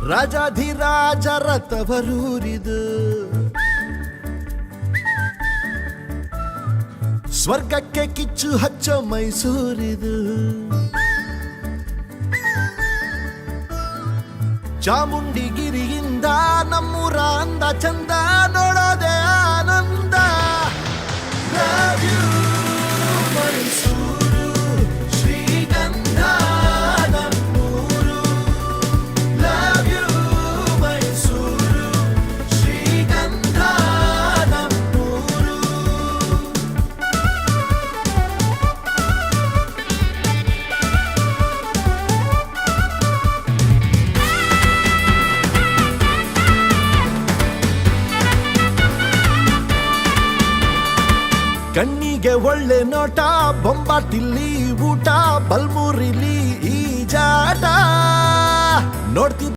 ರಾಜಾಧಿರಾಜರ ತವರೂರಿದು, ಸ್ವರ್ಗಕ್ಕೆ ಕಿಚ್ಚು ಹಚ್ಚೋ ಮೈಸೂರಿದು. ಚಾಮುಂಡಿಗಿರಿಯಿಂದ ನಮ್ಮೂರ ಅಂದ ಚಂದ ನೋಡೋದೆ ಆನಂದ. Love you, ಮೈಸೂರು ಶ್ರೀಗಂಧ ನಮ್ಮೂರು. Love you, ಮೈಸೂರು ಶ್ರೀಗಂಧ ನಮ್ಮೂರು. ಕಣ್ಣಿಗೆ ಒಳ್ಳೆ ನೋಟ, ಬೊಂಬಾಟಿಲ್ಲಿ ಊಟ, ಬಲ್ಮೂರಿಲಿ ಈ ಜಾಟ ನೋಡ್ತಿದ್ದ